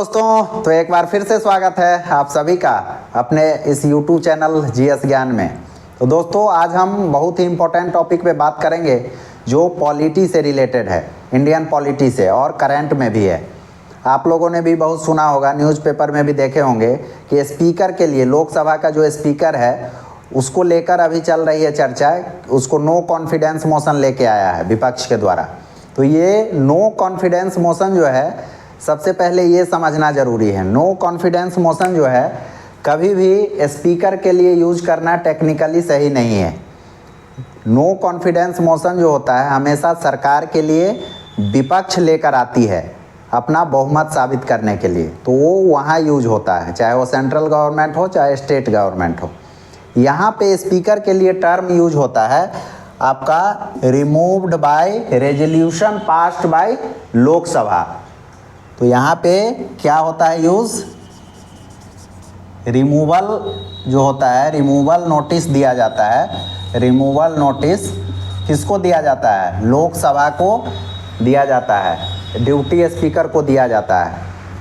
दोस्तों, तो एक बार फिर से स्वागत है आप सभी का अपने इस YouTube चैनल जीएस ज्ञान में। तो दोस्तों, आज हम बहुत ही इम्पोर्टेंट टॉपिक पे बात करेंगे जो पॉलिटी से रिलेटेड है, इंडियन पॉलिटी से, और करंट में भी है। आप लोगों ने भी बहुत सुना होगा, न्यूज़पेपर में भी देखे होंगे कि स्पीकर के लिए, लोकसभा का जो स्पीकर है उसको लेकर अभी चल रही है चर्चा। उसको नो कॉन्फिडेंस मोशन लेके आया है विपक्ष के द्वारा। तो ये नो कॉन्फिडेंस मोशन जो है, सबसे पहले ये समझना ज़रूरी है, नो कॉन्फिडेंस मोशन जो है कभी भी स्पीकर के लिए यूज करना टेक्निकली सही नहीं है। नो कॉन्फिडेंस मोशन जो होता है हमेशा सरकार के लिए विपक्ष लेकर आती है अपना बहुमत साबित करने के लिए, तो वो वहाँ यूज होता है, चाहे वो सेंट्रल गवर्नमेंट हो चाहे स्टेट गवर्नमेंट हो। यहाँ पे स्पीकर के लिए टर्म यूज होता है आपका removed by resolution passed by Lok Sabha. तो यहाँ पे क्या होता है यूज़, रिमूवल जो होता है, रिमूवल नोटिस दिया जाता है। रिमूवल नोटिस किसको दिया जाता है? लोकसभा को दिया जाता है, ड्यूटी स्पीकर को दिया जाता है।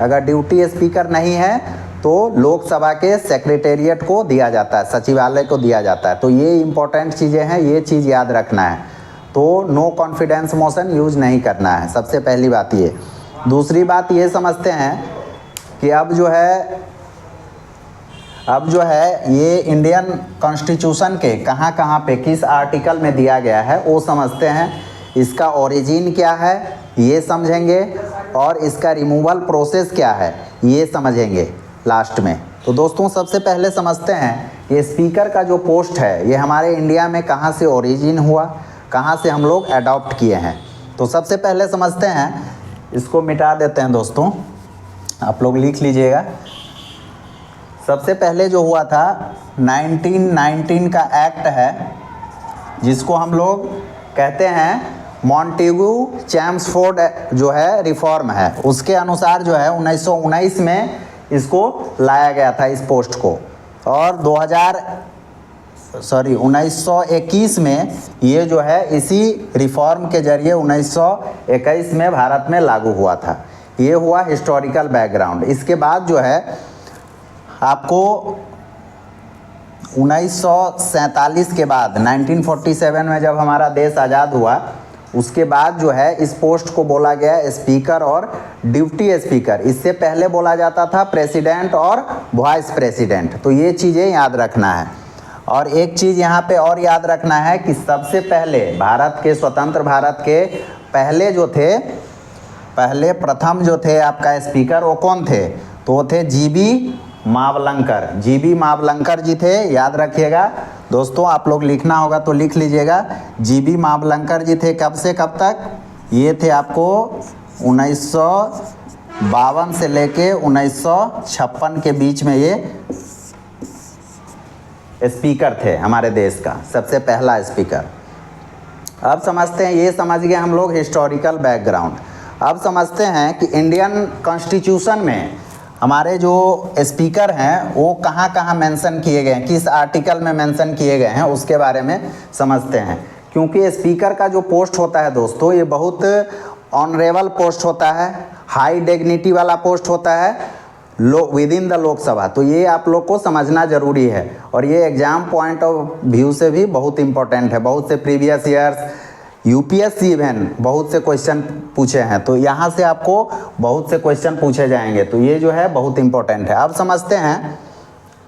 अगर ड्यूटी स्पीकर नहीं है तो लोकसभा के सेक्रेटेरिएट को दिया जाता है, सचिवालय को दिया जाता है। तो ये इंपॉर्टेंट चीज़ें हैं, ये चीज़ याद रखना है। तो नो कॉन्फिडेंस मोशन यूज नहीं करना है, सबसे पहली बात ये। दूसरी बात ये समझते हैं कि अब जो है ये इंडियन कॉन्स्टिट्यूशन के कहाँ पे किस आर्टिकल में दिया गया है वो समझते हैं। इसका ओरिजिन क्या है ये समझेंगे, और इसका रिमूवल प्रोसेस क्या है ये समझेंगे लास्ट में। तो दोस्तों, सबसे पहले समझते हैं ये स्पीकर का जो पोस्ट है ये हमारे इंडिया में कहाँ से ओरिजिन हुआ, कहाँ से हम लोग अडॉप्ट किए हैं। तो सबसे पहले समझते हैं, इसको मिटा देते हैं दोस्तों, आप लोग लिख लीजिएगा। सबसे पहले जो हुआ था 1919 का एक्ट है जिसको हम लोग कहते हैं मॉन्टेगू चैम्सफोर्ड जो है रिफॉर्म है, उसके अनुसार जो है 1919 में इसको लाया गया था इस पोस्ट को। और 1921 में ये जो है इसी रिफॉर्म के जरिए 1921 में भारत में लागू हुआ था। ये हुआ हिस्टोरिकल बैकग्राउंड। इसके बाद जो है आपको 1947 के बाद 1947 में जब हमारा देश आज़ाद हुआ उसके बाद जो है इस पोस्ट को बोला गया स्पीकर और ड्यूटी स्पीकर। इससे पहले बोला जाता था प्रेसिडेंट और वाइस प्रेसिडेंट। तो ये चीज़ें याद रखना है। और एक चीज़ यहाँ पे और याद रखना है कि सबसे पहले भारत के, स्वतंत्र भारत के पहले जो थे, पहले प्रथम जो थे आपका स्पीकर वो कौन थे? तो वो थे जीबी मावलंकर। जीबी मावलंकर जी थे, याद रखिएगा दोस्तों, आप लोग लिखना होगा तो लिख लीजिएगा। जीबी मावलंकर जी थे कब से कब तक? ये थे आपको 1952 से लेके 1956 के बीच में ये स्पीकर थे हमारे देश का, सबसे पहला स्पीकर। अब समझते हैं, ये समझ गए हम लोग हिस्टोरिकल बैकग्राउंड। अब समझते हैं कि इंडियन कॉन्स्टिट्यूशन में हमारे जो स्पीकर हैं वो कहाँ कहाँ मेंशन किए गए हैं, किस आर्टिकल में मेंशन किए गए हैं उसके बारे में समझते हैं। क्योंकि स्पीकर का जो पोस्ट होता है दोस्तों ये बहुत ऑनरेबल पोस्ट होता है, हाई डिग्निटी वाला पोस्ट होता है विद इन द लोकसभा। तो ये आप लोग को समझना ज़रूरी है, और ये एग्ज़ाम पॉइंट ऑफ व्यू से भी बहुत इंपॉर्टेंट है। बहुत से प्रीवियस ईयर्स यूपीएससी इवन बहुत से क्वेश्चन पूछे हैं, तो यहाँ से आपको बहुत से क्वेश्चन पूछे जाएंगे। तो ये जो है बहुत इंपॉर्टेंट है। अब समझते हैं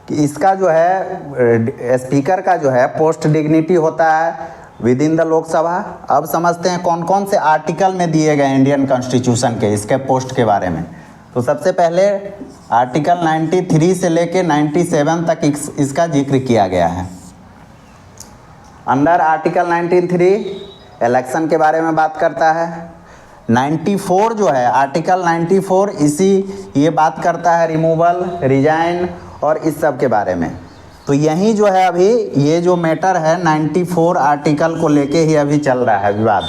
कि इसका जो है स्पीकर का जो है पोस्ट डिग्निटी होता है विद इन द लोकसभा। अब समझते हैं कौन कौन से आर्टिकल में दिए गए इंडियन कॉन्स्टिट्यूशन के इसके पोस्ट के बारे में। तो सबसे पहले आर्टिकल 93 से लेके 97 तक इसका जिक्र किया गया है। अंडर आर्टिकल 93 इलेक्शन के बारे में बात करता है। 94 जो है आर्टिकल 94 ये बात करता है रिमूवल, रिजाइन और इस सब के बारे में। तो यही जो है अभी ये जो मैटर है 94 आर्टिकल को लेके ही अभी चल रहा है विवाद।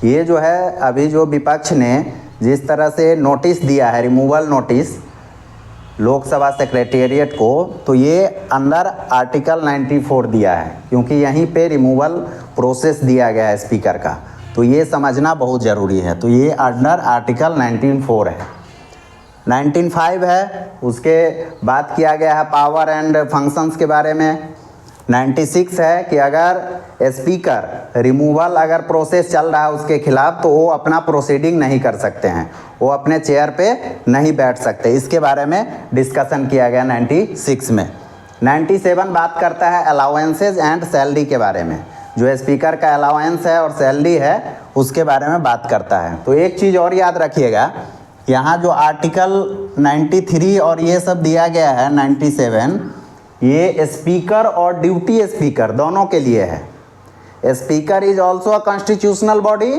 ये जो है अभी जो विपक्ष ने जिस तरह से नोटिस दिया है, रिमूवल नोटिस लोकसभा सेक्रेटेरिएट को, तो ये अंडर आर्टिकल 94 दिया है, क्योंकि यहीं पे रिमूवल प्रोसेस दिया गया है स्पीकर का। तो ये समझना बहुत ज़रूरी है। तो ये अंडर आर्टिकल 94 है। 1905 है, उसके बात किया गया है पावर एंड फंक्शंस के बारे में। 96 है कि अगर स्पीकर रिमूवल अगर प्रोसेस चल रहा है उसके खिलाफ तो वो अपना प्रोसीडिंग नहीं कर सकते हैं, वो अपने चेयर पे नहीं बैठ सकते। इसके बारे में डिस्कशन किया गया 96 में। 97 बात करता है अलाउंसेज एंड सैलरी के बारे में, जो स्पीकर का अलाउंस है और सैलरी है उसके बारे में बात करता है। तो एक चीज़ और याद रखिएगा, यहाँ जो आर्टिकल 93 और ये सब दिया गया है 97, ये स्पीकर और ड्यूटी स्पीकर दोनों के लिए है। Speaker is also a constitutional body,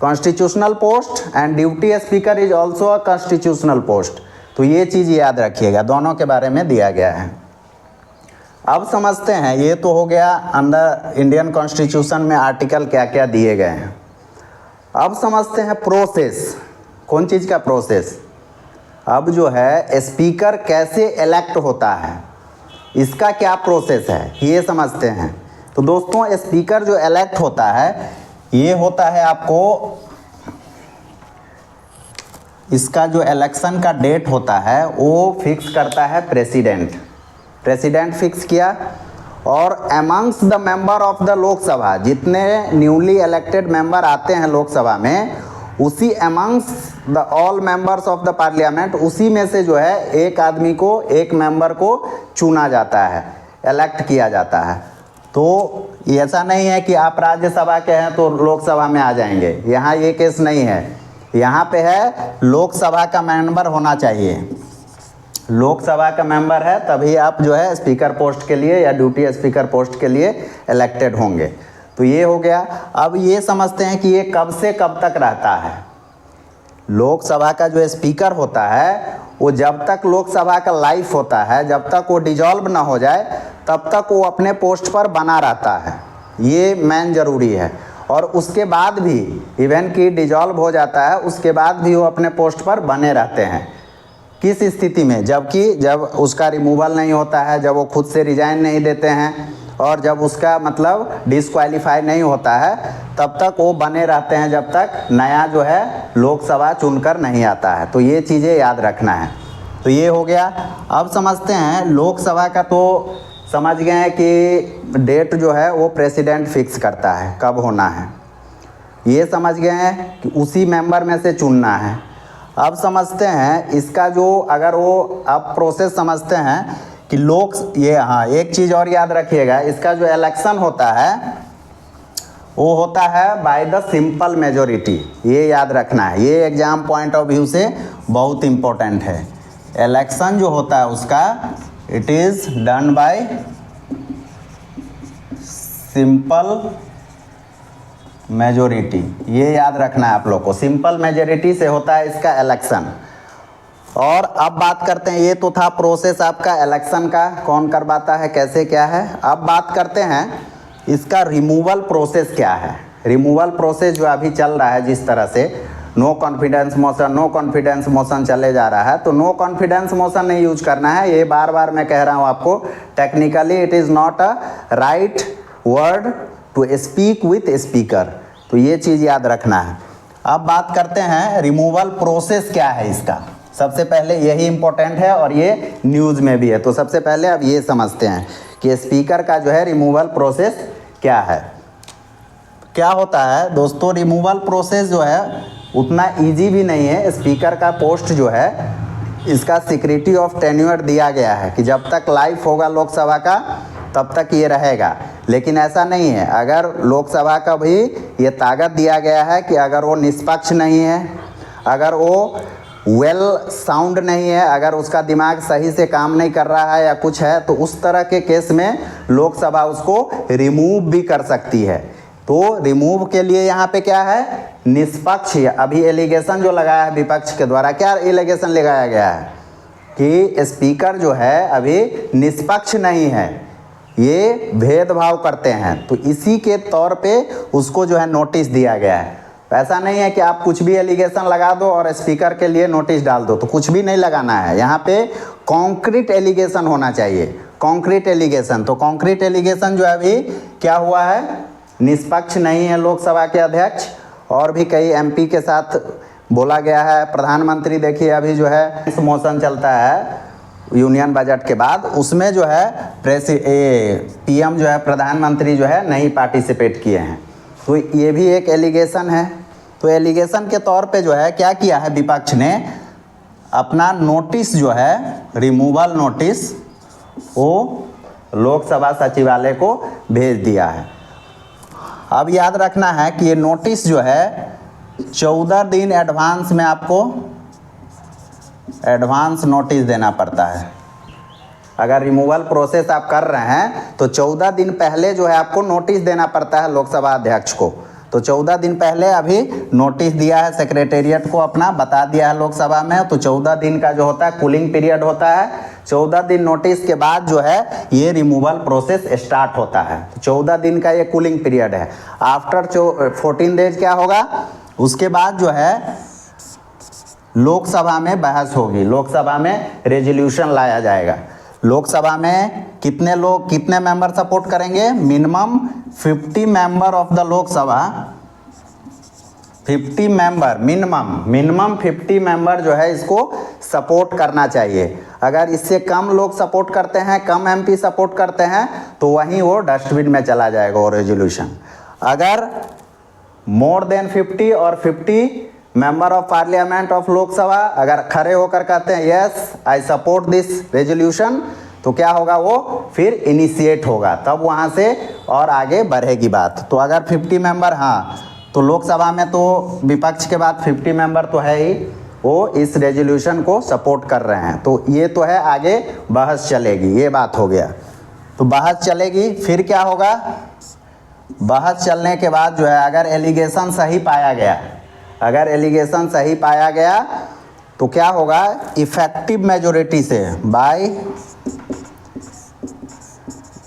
constitutional post, and duty speaker is also a constitutional post. तो ये चीज़ याद रखिएगा, दोनों के बारे में दिया गया है। अब समझते हैं, ये तो हो गया अंडर इंडियन कॉन्स्टिट्यूशन में आर्टिकल क्या क्या दिए गए हैं। अब समझते हैं प्रोसेस, कौन चीज़ का प्रोसेस। अब जो है स्पीकर कैसे इलेक्ट होता है, इसका क्या प्रोसेस है ये समझते हैं। तो दोस्तों स्पीकर जो इलेक्ट होता है ये होता है, आपको इसका जो इलेक्शन का डेट होता है वो फिक्स करता है प्रेसिडेंट। प्रेसिडेंट फिक्स किया, और amongst the member of the Lok Sabha, जितने न्यूली इलेक्टेड मेंबर आते हैं लोकसभा में, उसी amongst the all members of the parliament, उसी में से जो है एक आदमी को, एक मेंबर को चुना जाता है, इलेक्ट किया जाता है। तो ऐसा नहीं है कि आप राज्यसभा के हैं तो लोकसभा में आ जाएंगे, यहाँ ये केस नहीं है। यहाँ पे है लोकसभा का मेंबर होना चाहिए, लोकसभा का मेंबर है तभी आप जो है स्पीकर पोस्ट के लिए या ड्यूटी स्पीकर पोस्ट के लिए इलेक्टेड होंगे। तो ये हो गया। अब ये समझते हैं कि ये कब से कब तक रहता है। लोकसभा का जो स्पीकर होता है वो जब तक लोकसभा का लाइफ होता है, जब तक वो डिजॉल्व ना हो जाए तब तक वो अपने पोस्ट पर बना रहता है, ये मेन ज़रूरी है। और उसके बाद भी इवन कि डिजॉल्व हो जाता है उसके बाद भी वो अपने पोस्ट पर बने रहते हैं। किस स्थिति में, जबकि जब उसका रिमूवल नहीं होता है, जब वो खुद से रिजाइन नहीं देते हैं, और जब उसका मतलब डिस्क्वालीफाई नहीं होता है, तब तक वो बने रहते हैं जब तक नया जो है लोकसभा चुनकर नहीं आता है। तो ये चीज़ें याद रखना है। तो ये हो गया। अब समझते हैं लोकसभा का, तो समझ गए हैं कि डेट जो है वो प्रेसिडेंट फिक्स करता है कब होना है, ये समझ गए हैं कि उसी मेंबर में से चुनना है। अब समझते हैं इसका जो, अगर वो अब प्रोसेस समझते हैं कि ये, हाँ एक चीज़ और याद रखिएगा, इसका जो इलेक्शन होता है वो होता है बाय द सिंपल मेजोरिटी, ये याद रखना है। ये एग्जाम पॉइंट ऑफ व्यू से बहुत इम्पोर्टेंट है। इलेक्शन जो होता है उसका it is done by simple majority, ये याद रखना है आप लोग को। सिंपल मेजोरिटी से होता है इसका इलेक्शन। और अब बात करते हैं, ये तो था प्रोसेस आपका इलेक्शन का, कौन करवाता है, कैसे, क्या है। अब बात करते हैं इसका रिमूवल प्रोसेस क्या है। रिमूवल प्रोसेस जो अभी चल रहा है, जिस तरह से नो कॉन्फिडेंस मोशन चले जा रहा है, तो नो कॉन्फिडेंस मोशन नहीं यूज करना है। ये बार बार मैं कह रहा हूँ आपको, technically it is not a right word to speak with speaker, तो ये चीज़ याद रखना है। अब बात करते हैं रिमूवल प्रोसेस क्या है इसका। सबसे पहले यही इम्पोर्टेंट है और ये न्यूज़ में भी है। तो सबसे पहले अब ये समझते हैं कि स्पीकर का जो है रिमूवल प्रोसेस क्या है। क्या होता है दोस्तों, रिमूवल प्रोसेस जो है उतना इजी भी नहीं है। स्पीकर का पोस्ट जो है इसका सिक्योरिटी ऑफ टेन्योर दिया गया है कि जब तक लाइफ होगा लोकसभा का तब तक ये रहेगा, लेकिन ऐसा नहीं है। अगर लोकसभा का भी ये ताकत दिया गया है कि अगर वो निष्पक्ष नहीं है, अगर वो वेल साउंड नहीं है, अगर उसका दिमाग सही से काम नहीं कर रहा है या कुछ है, तो उस तरह के केस में लोकसभा उसको रिमूव भी कर सकती है। तो रिमूव के लिए यहाँ पे क्या है, निष्पक्ष। अभी एलिगेशन जो लगाया है विपक्ष के द्वारा, क्या एलिगेशन लगाया गया है कि स्पीकर जो है अभी निष्पक्ष नहीं है, ये भेदभाव करते हैं। तो इसी के तौर पे उसको जो है नोटिस दिया गया है। ऐसा नहीं है कि आप कुछ भी एलिगेशन लगा दो और स्पीकर के लिए नोटिस डाल दो, तो कुछ भी नहीं लगाना है। यहाँ पे कॉन्क्रीट एलिगेशन होना चाहिए, कॉन्क्रीट एलिगेशन। तो कॉन्क्रीट एलिगेशन जो है अभी क्या हुआ है, निष्पक्ष नहीं है लोकसभा के अध्यक्ष, और भी कई एमपी के साथ बोला गया है। प्रधानमंत्री देखिए अभी जो है इस मोशन चलता है यूनियन बजट के बाद, उसमें जो है पीएम जो है प्रधानमंत्री जो है नहीं पार्टिसिपेट किए हैं। तो ये भी एक एलिगेशन है। तो एलिगेशन के तौर पे जो है क्या किया है विपक्ष ने, अपना नोटिस जो है रिमूवल नोटिस वो लोकसभा सचिवालय को भेज दिया है। अब याद रखना है कि ये नोटिस जो है 14 दिन एडवांस में आपको एडवांस नोटिस देना पड़ता है। अगर रिमूवल प्रोसेस आप कर रहे हैं तो 14 दिन पहले जो है आपको नोटिस देना पड़ता है लोकसभा अध्यक्ष को। तो 14 दिन पहले अभी नोटिस दिया है सेक्रेटेरिएट को, अपना बता दिया है लोकसभा में। तो 14 दिन का जो होता है कूलिंग पीरियड होता है। 14 दिन नोटिस के बाद जो है ये रिमूवल प्रोसेस स्टार्ट होता है। तो 14 दिन का ये कूलिंग पीरियड है। आफ्टर 14 डेज क्या होगा, उसके बाद जो है लोकसभा में बहस होगी, लोकसभा में रेजोल्यूशन लाया जाएगा। लोकसभा में कितने मेंबर सपोर्ट करेंगे, minimum 50 member of the Lok Sabha, 50 member minimum 50 member जो है इसको सपोर्ट करना चाहिए। अगर इससे कम लोग सपोर्ट करते हैं, कम एमपी सपोर्ट करते हैं, तो वहीं वो डस्टबिन में चला जाएगा वो रेजोल्यूशन। अगर मोर देन 50 और 50 member of parliament of Lok Sabha अगर खड़े होकर कहते हैं yes I support this resolution, तो क्या होगा, वो फिर इनिशिएट होगा, तब वहाँ से और आगे बढ़ेगी बात। तो अगर 50 मेंबर, हाँ, तो लोकसभा में तो विपक्ष के बाद 50 मेंबर तो है ही, वो इस रेजोल्यूशन को सपोर्ट कर रहे हैं। तो ये तो है, आगे बहस चलेगी, ये बात हो गया। तो बहस चलेगी, फिर क्या होगा, बहस चलने के बाद जो है अगर एलिगेशन सही पाया गया, अगर एलिगेशन सही पाया गया तो क्या होगा, इफेक्टिव मेजोरिटी से, bye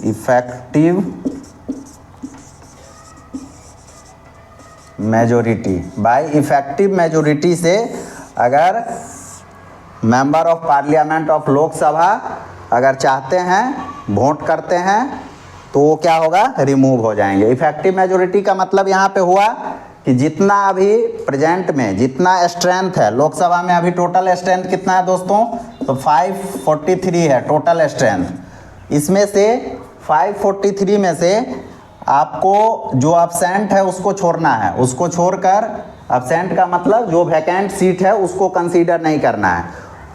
effective majority, bye effective majority से अगर member of parliament of Lok Sabha अगर चाहते हैं, वोट करते हैं, तो वो क्या होगा, रिमूव हो जाएंगे। इफेक्टिव मेजोरिटी का मतलब यहाँ पे हुआ कि जितना अभी प्रेजेंट में जितना स्ट्रेंथ है लोकसभा में, अभी टोटल स्ट्रेंथ कितना है दोस्तों, तो 543 है टोटल स्ट्रेंथ। इसमें से 543 में से आपको जो अब्सेंट है उसको छोड़ना है, उसको छोड़कर, अब्सेंट का मतलब जो वैकेंट सीट है उसको कंसीडर नहीं करना है।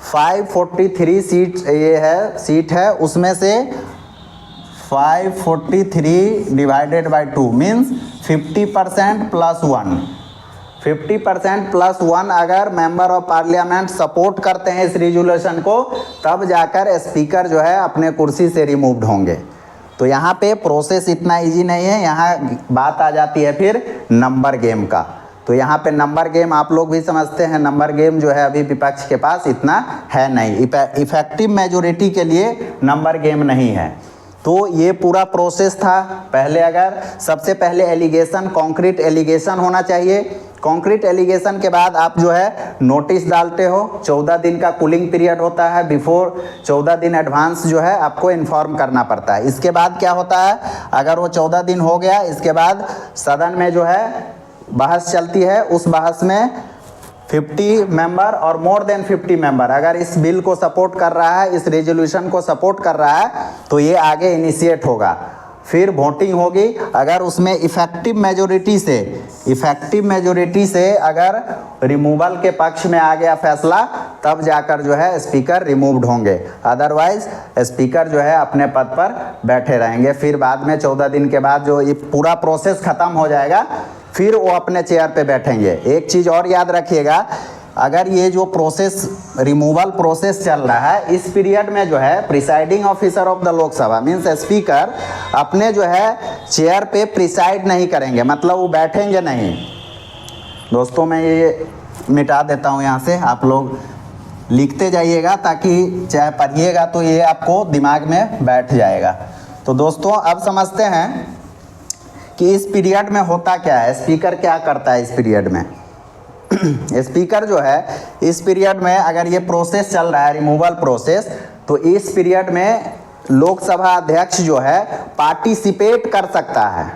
543 सीट ये है, सीट है, उसमें से 543 divided by 2 means 50% plus 1, 50% plus 1 अगर मेंबर ऑफ पार्लियामेंट सपोर्ट करते हैं इस रिजोल्यूशन को, तब जाकर स्पीकर जो है अपने कुर्सी से रिमूव्ड होंगे। तो यहाँ पे प्रोसेस इतना इजी नहीं है, यहाँ बात आ जाती है फिर नंबर गेम का। तो यहाँ पे नंबर गेम आप लोग भी समझते हैं, नंबर गेम जो है अभी विपक्ष के पास इतना है नहीं, इफेक्टिव मेजोरिटी के लिए नंबर गेम नहीं है। तो ये पूरा प्रोसेस था। पहले अगर सबसे पहले एलिगेशन, कॉन्क्रीट एलिगेशन होना चाहिए। कॉन्क्रीट एलिगेशन के बाद आप जो है नोटिस डालते हो, 14 दिन का कूलिंग पीरियड होता है, बिफोर 14 दिन एडवांस जो है आपको इन्फॉर्म करना पड़ता है। इसके बाद क्या होता है, अगर वो 14 दिन हो गया, इसके बाद सदन में जो है बहस चलती है, उस बहस में 50 मेंबर और मोर देन 50 मेंबर अगर इस बिल को सपोर्ट कर रहा है, इस रेजोल्यूशन को सपोर्ट कर रहा है, तो ये आगे इनिशिएट होगा, फिर वोटिंग होगी। अगर उसमें इफेक्टिव मेजोरिटी से अगर रिमूवल के पक्ष में आ गया फैसला, तब जाकर जो है स्पीकर रिमूव्ड होंगे, अदरवाइज स्पीकर जो है अपने पद पर बैठे रहेंगे। फिर बाद में 14 दिन के बाद जो ये पूरा प्रोसेस ख़त्म हो जाएगा, फिर वो अपने चेयर पे बैठेंगे। एक चीज़ और याद रखिएगा, अगर ये जो प्रोसेस रिमूवल प्रोसेस चल रहा है, इस पीरियड में जो है presiding officer of the Lok Sabha means speaker अपने जो है चेयर पे प्रिसाइड नहीं करेंगे, मतलब वो बैठेंगे नहीं। दोस्तों मैं ये मिटा देता हूँ यहाँ से, आप लोग लिखते जाइएगा ताकि चाहे पढ़िएगा तो ये आपको दिमाग में बैठ जाएगा। तो दोस्तों अब समझते हैं कि इस पीरियड में होता क्या है, स्पीकर क्या करता है इस पीरियड में। स्पीकर जो है इस पीरियड में अगर ये प्रोसेस चल रहा है रिमूवल प्रोसेस, तो इस पीरियड में लोकसभा अध्यक्ष जो है पार्टिसिपेट कर सकता है,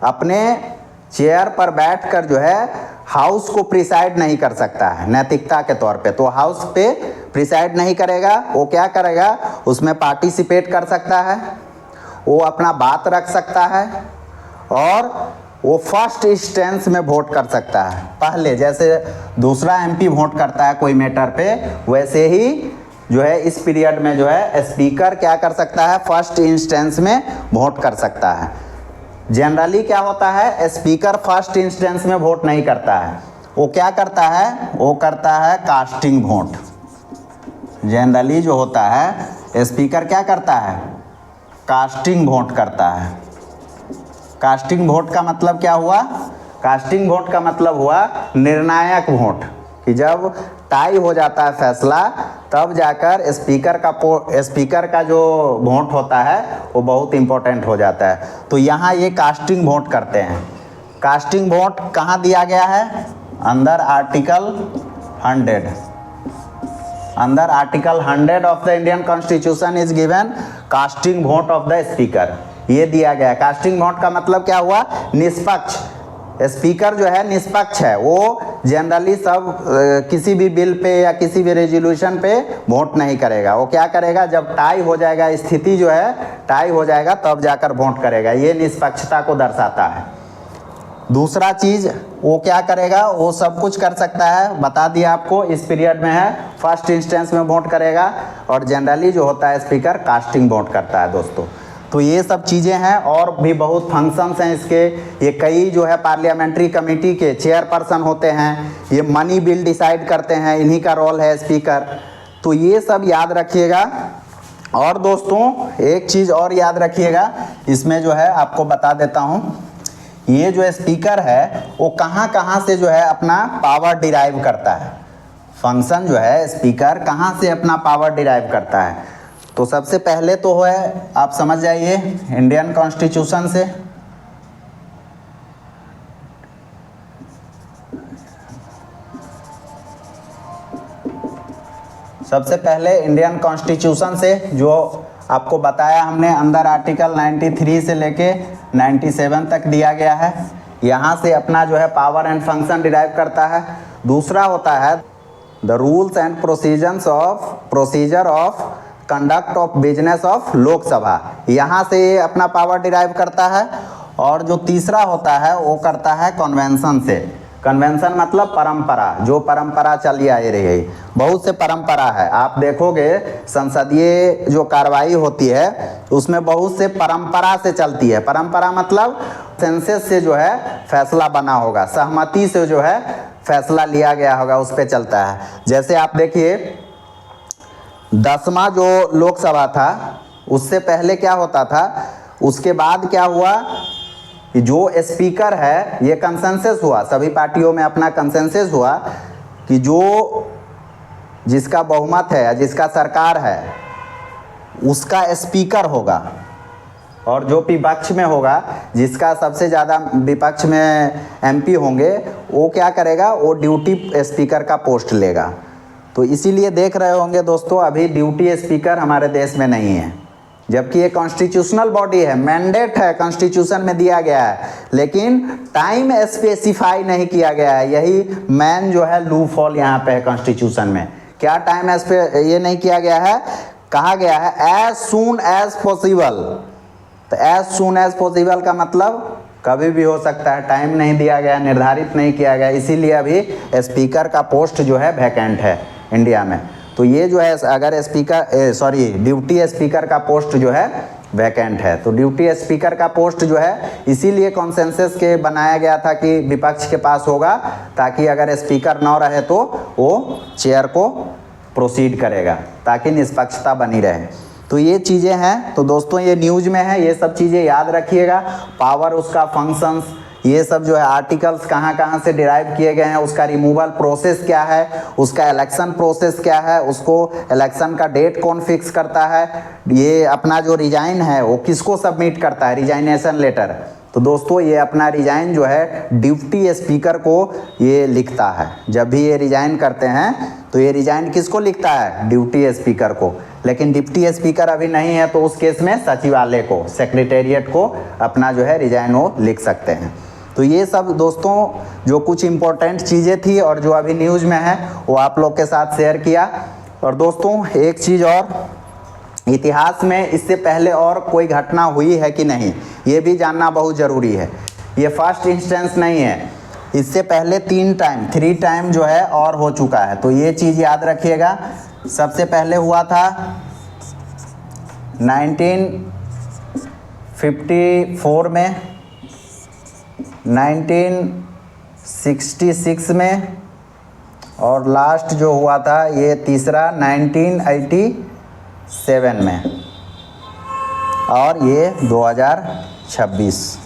अपने चेयर पर बैठकर जो है हाउस को प्रिसाइड नहीं कर सकता है नैतिकता के तौर पे, तो हाउस पे प्रिसाइड नहीं करेगा, वो क्या करेगा, उसमें पार्टिसिपेट कर सकता है, वो अपना बात रख सकता है और वो फर्स्ट इंस्टेंस में वोट कर सकता है। पहले जैसे दूसरा एमपी वोट करता है कोई मैटर पे, वैसे ही जो है इस पीरियड में जो है स्पीकर क्या कर सकता है, फर्स्ट इंस्टेंस में वोट कर सकता है। जनरली क्या होता है, स्पीकर फर्स्ट इंस्टेंस में वोट नहीं करता है, वो क्या करता है, वो करता है कास्टिंग वोट। जनरली जो होता है स्पीकर क्या करता है, कास्टिंग वोट करता है। कास्टिंग वोट का मतलब क्या हुआ, कास्टिंग वोट का मतलब हुआ निर्णायक वोट, कि जब टाई हो जाता है फैसला तब जाकर स्पीकर का जो वोट होता है वो बहुत इंपॉर्टेंट हो जाता है। तो यहाँ ये कास्टिंग वोट करते हैं। कास्टिंग वोट कहाँ दिया गया है, अंदर आर्टिकल 100, अंदर article 100 of the Indian constitution is given casting vote of the speaker, ये दिया गया। कास्टिंग वोट का मतलब क्या हुआ, निष्पक्ष। स्पीकर जो है निष्पक्ष है, वो जनरली सब किसी भी बिल पे या किसी भी रेजोल्यूशन पे वोट नहीं करेगा। वो क्या करेगा, जब टाई हो जाएगा, स्थिति जो है टाई हो जाएगा तब जाकर वोट करेगा। ये निष्पक्षता को दर्शाता है। दूसरा चीज़ वो क्या करेगा, वो सब कुछ कर सकता है, बता दिया आपको, इस पीरियड में है फर्स्ट इंस्टेंस में वोट करेगा, और जनरली जो होता है स्पीकर कास्टिंग वोट करता है दोस्तों। तो ये सब चीज़ें हैं, और भी बहुत फंक्शंस हैं इसके। ये कई जो है पार्लियामेंट्री कमेटी के चेयरपर्सन होते हैं, ये मनी बिल डिसाइड करते हैं, इन्हीं का रोल है स्पीकर। तो ये सब याद रखिएगा। और दोस्तों एक चीज़ और याद रखिएगा, इसमें जो है आपको बता देता हूँ, ये जो स्पीकर है वो कहाँ कहाँ से जो है अपना पावर डिराइव करता है। फंक्शन जो है स्पीकर कहाँ से अपना पावर डिराइव करता है, तो सबसे पहले तो है आप समझ जाइए इंडियन कॉन्स्टिट्यूशन से। सबसे पहले इंडियन कॉन्स्टिट्यूशन से, जो आपको बताया हमने, अंदर आर्टिकल 93 से लेके 97 तक दिया गया है, यहाँ से अपना जो है पावर एंड फंक्शन डिराइव करता है। दूसरा होता है the rules and procedure of conduct of business of Lok Sabha, यहाँ से ये अपना पावर डिराइव करता है। और जो तीसरा होता है वो करता है कन्वेंशन से। कन्वेंशन मतलब परंपरा, जो परंपरा चली आ रही है, बहुत से परंपरा है। आप देखोगे संसदीय जो कार्रवाई होती है उसमें बहुत से परंपरा से चलती है। परंपरा मतलब सेंसस से जो है फैसला बना होगा, सहमति से जो है फैसला लिया गया होगा, उस पर चलता है। जैसे आप देखिए 10वां जो लोकसभा था उससे पहले क्या होता था, उसके बाद क्या हुआ, जो स्पीकर है ये कंसेंसस हुआ, सभी पार्टियों में अपना कंसेंसस हुआ कि जो जिसका बहुमत है या जिसका सरकार है उसका स्पीकर होगा, और जो विपक्ष में होगा, जिसका सबसे ज़्यादा विपक्ष में एमपी होंगे, वो क्या करेगा, वो ड्यूटी स्पीकर का पोस्ट लेगा। तो इसीलिए देख रहे होंगे दोस्तों अभी ड्यूटी स्पीकर हमारे देश में नहीं है, जबकि ये कॉन्स्टिट्यूशनल बॉडी है, मैंडेट है, कॉन्स्टिट्यूशन में दिया गया है, लेकिन टाइम स्पेसिफाई नहीं किया गया है। यही मैन जो है लूप होल यहाँ पे है कॉन्स्टिट्यूशन में। क्या टाइम ये नहीं किया गया है, कहा गया है एज सून एज पॉसिबल। तो एज सून एज पॉसिबल का मतलब कभी भी हो सकता है, टाइम नहीं दिया गया, निर्धारित नहीं किया गया, इसीलिए अभी स्पीकर का पोस्ट जो है वैकेंट है इंडिया में। तो ये जो है अगर ड्यूटी स्पीकर का पोस्ट जो है वैकेंट है, तो ड्यूटी स्पीकर का पोस्ट जो है इसीलिए कॉन्सेंसस के बनाया गया था कि विपक्ष के पास होगा, ताकि अगर स्पीकर ना रहे तो वो चेयर को प्रोसीड करेगा, ताकि निष्पक्षता बनी रहे। तो ये चीज़ें हैं। तो दोस्तों ये न्यूज़ में है, ये सब चीज़ें याद रखिएगा। पावर, उसका फंक्शंस, ये सब जो है आर्टिकल्स कहाँ कहाँ से डिराइव किए गए हैं, उसका रिमूवल प्रोसेस क्या है, उसका इलेक्शन प्रोसेस क्या है, उसको इलेक्शन का डेट कौन फिक्स करता है, ये अपना जो रिजाइन है वो किसको सबमिट करता है, रिजाइनेशन लेटर। तो दोस्तों ये अपना रिजाइन जो है ड्यूटी स्पीकर को ये लिखता है। जब भी ये रिजाइन करते हैं तो ये रिजाइन किसको लिखता है, ड्यूटी स्पीकर को। लेकिन डिप्टी स्पीकर अभी नहीं है, तो उस केस में सचिवालय को, सेक्रेटेरिएट को अपना जो है रिजाइन वो लिख सकते हैं। तो ये सब दोस्तों जो कुछ इम्पोर्टेंट चीज़ें थी और जो अभी न्यूज़ में है वो आप लोग के साथ शेयर किया। और दोस्तों एक चीज़ और, इतिहास में इससे पहले और कोई घटना हुई है कि नहीं ये भी जानना बहुत ज़रूरी है। ये फर्स्ट इंस्टेंस नहीं है, इससे पहले 3 टाइम जो है और हो चुका है। तो ये चीज़ याद रखिएगा। सबसे पहले हुआ था 1954 में, 1966 में, और लास्ट जो हुआ था ये तीसरा 1987 में, और ये 2026।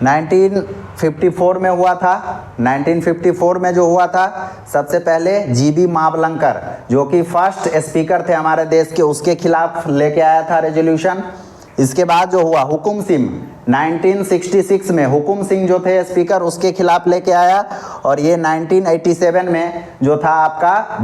1954 में हुआ था। 1954 में जो हुआ था, सबसे पहले जीबी मावलंकर जो कि फर्स्ट स्पीकर थे हमारे देश के, उसके खिलाफ लेके आया था रेजोल्यूशन। इसके बाद जो हुआ हुकुम सिंह, 1966 में हुकुम सिंह जो थे स्पीकर, उसके खिलाफ लेके आया। और ये 1987 में जो था आपका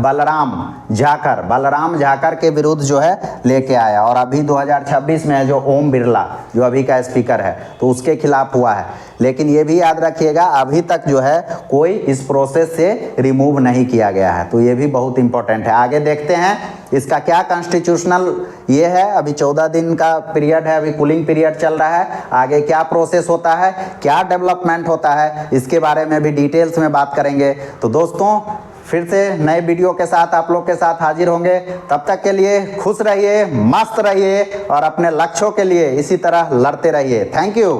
बलराम झाकर के विरुद्ध जो है लेके आया। और अभी 2026 में है जो ओम बिरला जो अभी का स्पीकर है, तो उसके खिलाफ हुआ है। लेकिन ये भी याद रखिएगा अभी तक जो है कोई इस प्रोसेस से रिमूव नहीं किया गया है। तो ये भी बहुत इंपॉर्टेंट है। आगे देखते हैं इसका क्या कॉन्स्टिट्यूशनल ये है। अभी 14 दिन का पीरियड है, अभी कूलिंग पीरियड चल रहा है। आगे क्या प्रोसेस होता है, क्या डेवलपमेंट होता है, इसके बारे में भी डिटेल्स में बात करेंगे। तो दोस्तों फिर से नए वीडियो के साथ आप लोग के साथ हाजिर होंगे। तब तक के लिए खुश रहिए, मस्त रहिए और अपने लक्ष्यों के लिए इसी तरह लड़ते रहिए। Thank you.